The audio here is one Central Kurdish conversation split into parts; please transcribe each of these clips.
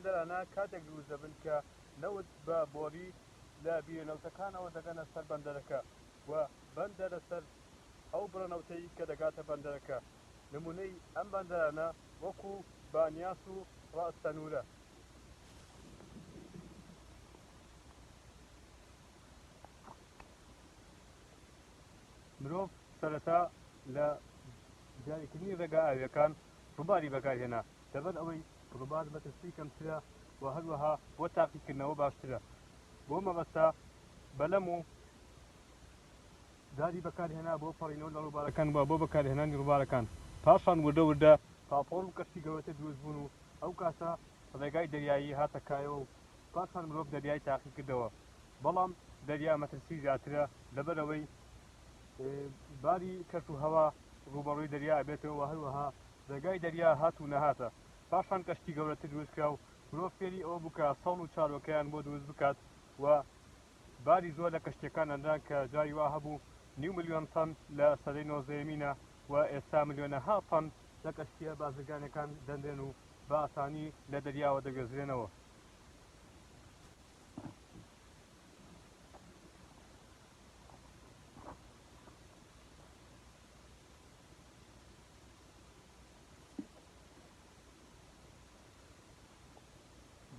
بەندەرانە کاتێک دروست دەبن کە نەوت بە بۆری لە بیرێنەوتەکانەوە دەگەنە سەر بەندەرەکە و بەندەرە سەر ئەو بڕەنەوتەی کە دەگاتە بەندەرەکە. نمونەی ئەم بەندەرانە وەکو بانیاس و ڕاستەنورە. مرۆڤ سەرەتا لە جاریکردنی ڕێگا ئاویەکان ڕووباری بەکارهێنا لەبەر ئەوەی ڕووبار بەتەستی کەمترە و هەروەها بۆ تاقیکردنەوە باشترە. بۆ مەبەستا بەلەم و داری بەکارهێنا بۆ پەڕینەوە لە ڕووبارەکان وە بۆ بەکارهێنانی ڕووبارەکان. پاشان وردە وردە پاپۆڵ و کەشتی گەورەتر دروست بوون و ئەو کاتە ڕێگای دەریایی هاتە کایەوە و پاشان مرۆڤ دەریای تاقی کردەوە. بەڵام دەریا مەترسی زیاترە لەبەرەوەی باری کەش و هەوا ڕوبەڕووی دەریا بێتەوە و هەروەها ڕێگای دەریا هات و نەهاتە. پاشان کەشتی گەورەتر دروست کرا و مرۆڤ فێری ئەوە بووکە سەڵ و چارۆکەیان بۆ دروست بکات و باری زۆر لە کەشتەکان ئەندان کە جاری وا هەبوو 9 ملیۆن تەن لە سەدەی 19مینە و ئێستا ملیۆنەها تەن لە کەشتیە بازرگانەکان دەندێن و بە ئاسانی لە دەریاوە دەگەزرێنەوە.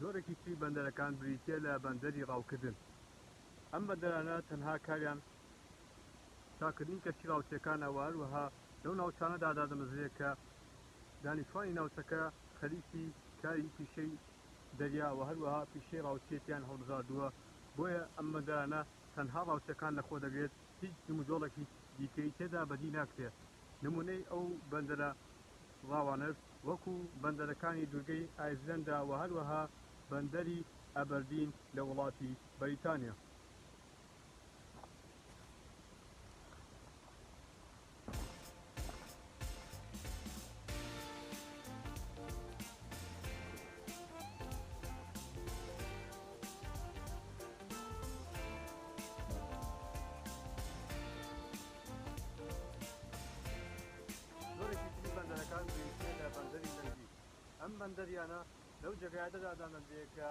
زۆرێکی تری بەندەرەکان بریتیە لە بەندەری ڕاوکردن. ئەم بەندەرانە تەنها کاریان چاکردنی کەشتی ڕاوچیەکانە و هەروەها لەو ناوچانەدا دادەمەزرێت کە دانیشتوانی ناوچەکە خەریکی کاری پیشەی دەریا و هەروەها پیشەی ڕاوچیەتیان هەڵبژاردووە. بۆیە ئەم بەندەرانە تەنها ڕاوچەکان لەخۆ دەگرێت، هیچ نموجۆڵێکی دیکەی تێدا بەدی ناکرێت. نمونەی ئەو بەندەرە ڕاوانرد وەکو بەندەرەکانی دوورگەی ئایسلەندا و هەروەها بەندەری ئەبەردین لە وڵاتی بەریتانیا. ئەم بەندەریانە لەو جێگایەدا دادانەندێت کە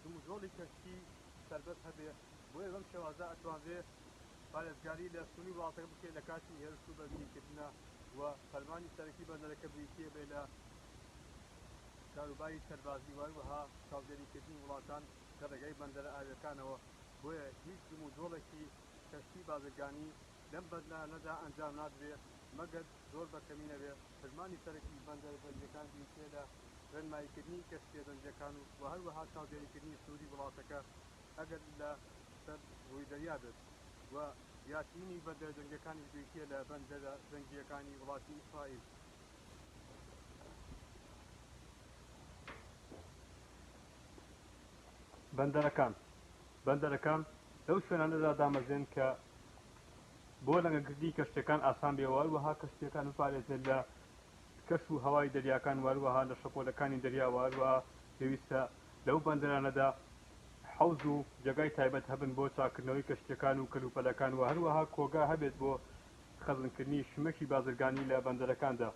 نموجۆڵی کەشتی سەربەست هەبێ، بۆیە بەم شێوازە ئەتوانرێت پارێزگاری لە سوونی وڵاتەکە بکرێت لە کاتی هێرش و بەرگریکردنە و فەرمانی سەرەکی بەندەرەکە بریتیە بێ لە کاروباری سەربازی و هەروەها چاودێریکردنی وڵاتان لە ڕێگەی بەندەرە ئاویەکانەوە. بۆیە هیچ نموجۆڵێکی کەشتی بازرگانی لەم بەندەرانەدا ئەنجام نادرێت مەگەر زۆر بەکەمی نەبێ. فەرمانی سەرەکی بەندەرە بەرگەکان بریتیە لە ڕێنماییکردنی کەشتیە دەنجەکان و هەروەها چاودێریکردنی سووری وڵاتەکە ئەگەر لە سەر ڕووی دەریا بێت و یاسینی بەندەرە جەنگیەکانی بریتیە لە بەندەرە جەنگیەکانی وڵاتی ئیسرائیل. بەندەرەکان لەو شوێنانەدا دامەزێن کە بۆ لەنگەگرتنی کەشتەکان ئاسان بێ و هەروەها کەشتیەکان بپارێزێت لە کەش و هەوای دەریاکان و هەروەها لە شەپۆلەکانی دەریا و هەروەها پێویستە لەو بەندەرانەدا حەوز و جێگای تایبەت هەبن بۆ چاکردنەوەی کەشتەکان و کەلوپەلەکان و هەروەها کۆگا هەبێت بۆ خەزمکردنی شمەشی بازرگانی لە بەندەرەکاندا.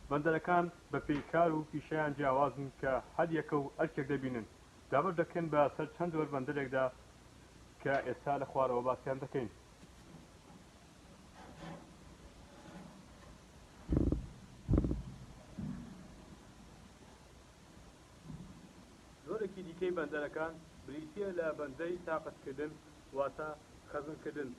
بەندەرەکان بە پێیکار و پیشەیان جیاوازن کە هەر یەکە و ئەرکێک دەبینن. دابەش دەکەن بە سەر چەند جۆر بەندەرێکدا کە ئێستا لە خوارەوە باسییان دەکەین. زۆرێکی دیکەی بەندەرەکان بریتیە لە بەندەری تاقەتکردن واتە خەزمکردن.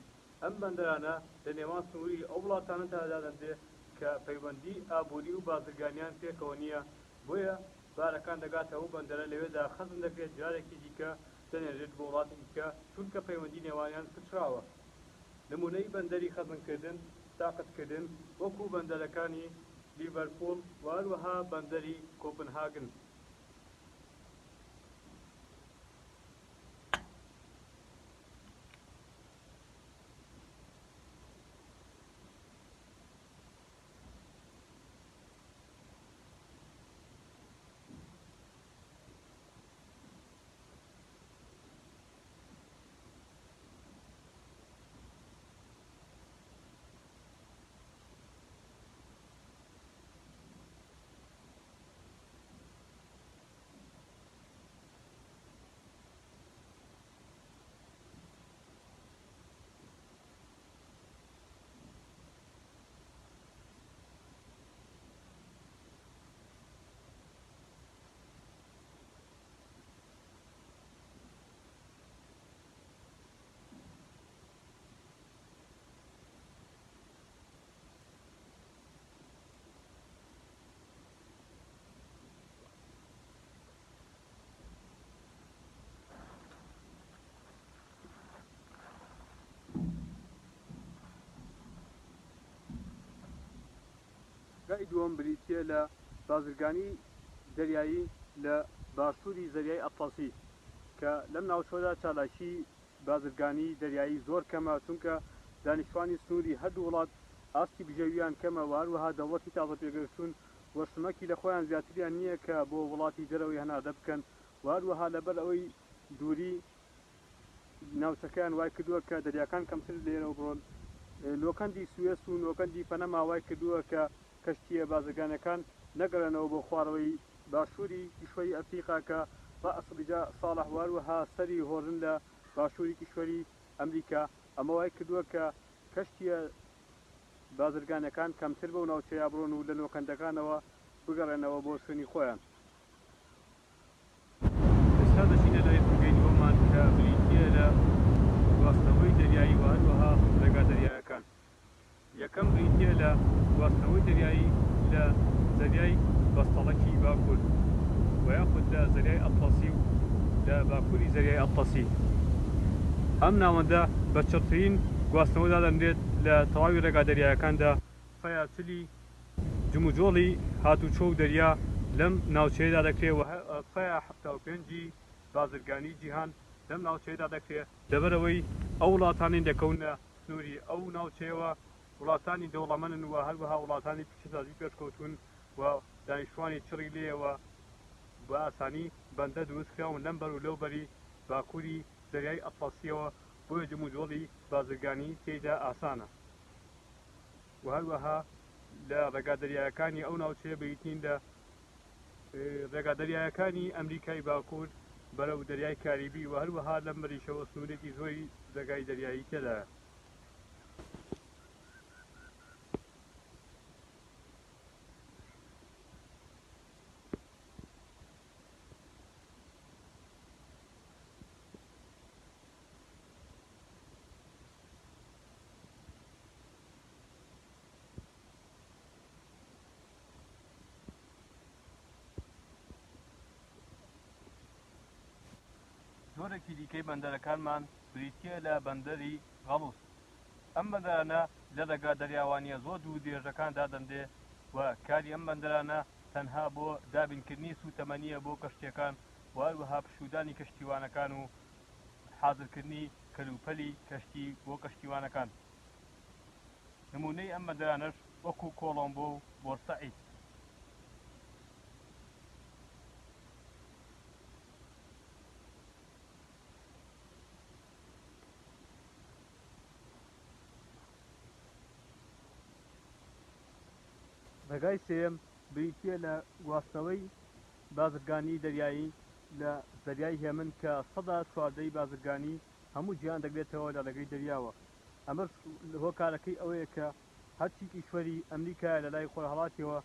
ئەم بەندەرانە لە نێوان سنووری ئەو وڵاتانەدا دادەندێت کە پەیوەندی ئابووری و بازرگانیان پێکەوە نییە، بۆیە بارەکان دەگاتە ئەو بەندەرە لەوێدا خەزم دەکرێت جارێکی دیکە دەنێرێت بۆ وڵاتی دیکە چونکە پەیوەندی نێوانیان پچراوە. نمونەی بەندەری خەزمکردن تاقەتکردن وەکو بەندەرەکانی لیڤەرپۆڵ و هەروەها بەندەری کۆپنهاگن. دووەم بریتیە لە بازرگانی دەریایی لە باشووری زەریای ئەتڵەسی کە لەم ناوچەدا چالاکی بازرگانی دەریایی زۆر کەمە چونکە دانیشتوانی سنووری هەردوو وڵات ئاستی بژەویان کەمە و هەروەها دەوڵەتی تازە پێگەشتون وەشمەکی لە خۆیان زیاتریان نییە کە بۆ وڵاتی دەرەوەی هەنادە بکەن و هەروەها لەبەر ئەوەی دووری ناوچەکەیان وای کردووە کە دەریاکان کەمتر لێرەوە بڕۆن نۆکەندی سوێس و نۆکەندی پەنەما وای کردووە کە کەشتیە بازرگانەکان نەگەڕێنەوە بۆ خوارەوەی باشووری کیشوەری ئەفریقا کە ڕائەسڵیجا ساڵح هەروەها سەری هۆڕن لە باشووری کیشوەری ئەمریکا ئەمە وای کردووە کە کەشتیە بازرگانەکان کەمتر بەو ناوچەیە بڕۆن و لە نۆکەندەکانەوە بگەڕێنەوە بۆ شوێنی خۆیان. ئێستا دەچینە لای بگەینەوەمان کە بریتیە لە گواستنەوەی دەریایی و هەروەها ڕێگا دەریایەکان. یەکەم بریتیە لە گواستنەوەی دەریایی لە زەریای بەستەڵەکی باکوور و یاخود لە زەریای ئەتڵەسی و لە باکووری زەریای ئەتڵەسی. ئەم ناوەندە بە چڕترین گواستنەوەدا دەنرێت لە تەواوی ڕێگا دەریایەکاندا فەیاچلی جموجۆڵی هاتوچۆ و دەریا لەم ناوچەیەدا دەکرێت و فەیا 75 بازرگانی جیهان لەم ناوچەیەدا دەکرێت لەبەرەوەی ئەو وڵاتانی دەکەونە سنووری ئەو ناوچەیەوە وڵاتانی دەوڵەمەندن و هەروەها وڵاتانی پیشەسازی پێشکەوتون و دانیشتوانی چڕی لێەوە بە ئاسانی بەندە دروستکراون لەم بەر و لەو بەری باکووری دەریای ئەتڵەسیەوە بۆیە جموجۆڵی بازرگانی تێیدا ئاسانە و هەروەها لە ڕێگا دەریایەکانی ئەو ناوچەیە بریتین لە ڕێگا دەریایەکانی ئەمریکای باکوور بەرەو دەریای کاریبی و هەروەها لەم بەریشەوە سنوورێکی زۆری ڕێگای دەریایی تێدایە. زۆرێکی دیکەی بەندەرەکانمان بریتیە لە بەندەری غەڵوس. ئەم بەندەرانە لە ڕێگا دەریاوانیە زۆر دوو درێژەکاندا دەندێ و کاری ئەم بەندەرانە تەنها بۆ دابینکردنی سوتەمەنیە بۆ کەشتیەکان و هەروەها پشودانی کەشتیوانەکان و حاضرکردنی کەلوپەلی کەشتی بۆ کەشتیوانەکان. نمونەی ئەم بەندەرانەش وەکو کۆڵۆمبۆ و بۆرسەعید. ڕێگای سێم بریتیە لە گواستنەوەی بازرگانی دەریایی لە زەریای هێمن کە 14 بازرگانی هەموو جیهان دەگرێتەوە لە ڕێگەی دەریاوە. ئەمە هۆکارەکەی ئەوەیە کە هەرچی کیشوەری ئەمریکا لە لای خۆرهەڵاتیەوە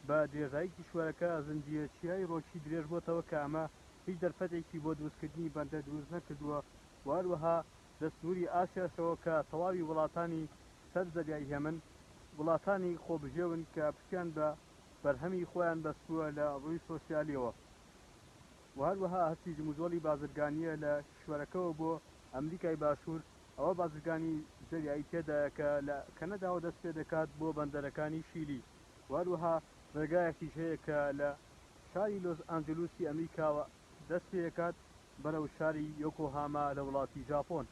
بە درێژایی کیشوەرەکە زنجیرەچیای ڕۆژی درێژ بۆتەوە کە ئەمە هیچ دەرفەتێکی بۆ دروستکردنی بەندە دروست نەکردووە و هەروەها لە سنووری ئاسیاشەوە کە تەواوی وڵاتانی سەر زەریای هێمن وڵاتانی خۆبژێون کە پشتیان بە بەرهەمی خۆیان بەستووە لە ڕووی سۆسیالیەوە و هەروەها هەرچی جموجۆڵی بازرگانیە لە کشوەرەکەەوە بۆ ئەمریکای باشوور ئەوە بازرگانی دەریایی تێدایە کە لە کەنەداوە دەست پێ دەکات بۆ بەندەرەکانی شیلی و هەروەها ڕێگایەکیش هەیە کە لە شاری لۆس ئانجلوسی ئەمریکاوە دەست پێ دەکات بەرەو شاری یۆکۆهاما لە وڵاتی ژاپۆن.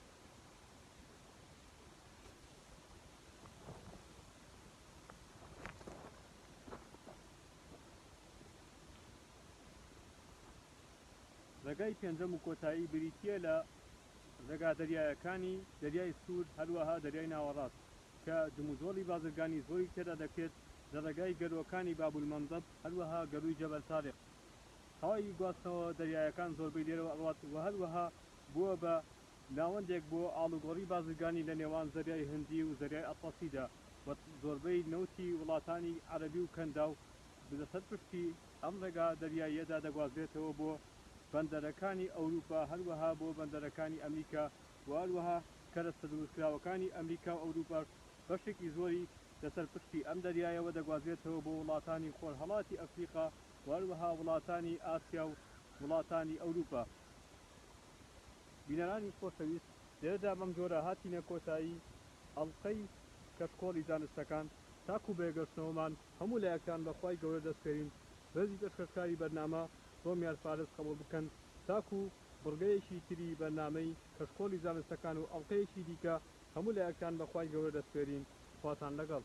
ڕێگای پێنجەم و کۆتایی بریتیە لە ڕێگا دەریایەکانی دەریای سوور هەروەها دەریای ناوەڕاست کە جموجۆڵی بازرگانی زۆری تێدا دەکرێت لە ڕێگای گەروەکانی بابولمەندەب هەروەها گەروی جەبەل تاریق. هەوای گواستنەوە دەریایەکان زۆربەی لێرەوە ئەڕات و هەروەها بووە بە ناوەندێک بۆ ئاڵوگۆڕی بازرگانی لە نێوان زەریای هەندی و زەریای ئەتڵەسیدا و زۆربەی نەوتی وڵاتانی عەرەبی و کەندا و لەسەر پشتی ئەم ڕێگا دەریاییەدا دەگوازرێتەوە بۆ بەندەرەکانی ئەوروپا هەروەها بۆ بەندەرەکانی ئەمریکا و هەروەها کەرەستە دروستکراوەکانی ئەمریکا و ئەوروپا بەشێکی زۆری لەسەر پشتی ئەم دەریایەوە دەگوازرێتەوە بۆ وڵاتانی خۆرهەڵاتی ئەفریقا و هەروەها وڵاتانی ئاسیا و وڵاتانی ئەوروپا. بینەرانی خۆشەویست، لێرەدا بەم جۆرە هاتینە کۆتایی ئەڵقەی کەشکۆڵی زانستەکان تاکو بێگەشتنەوەمان هەموو لایەکان بەخوای گەورە دەستکەرین ڕێزی پێشکەشکاری بەرنامە ڕۆمیار فارس قبول بکەن تاکو بڕگەیەکی تری بەرنامەی کەشکۆڵی زانستەکان و ئەڵقەیەکی دیکە هەموو لایەکان بەخوای گەورە دەستکەرین خواتان لەگەڵ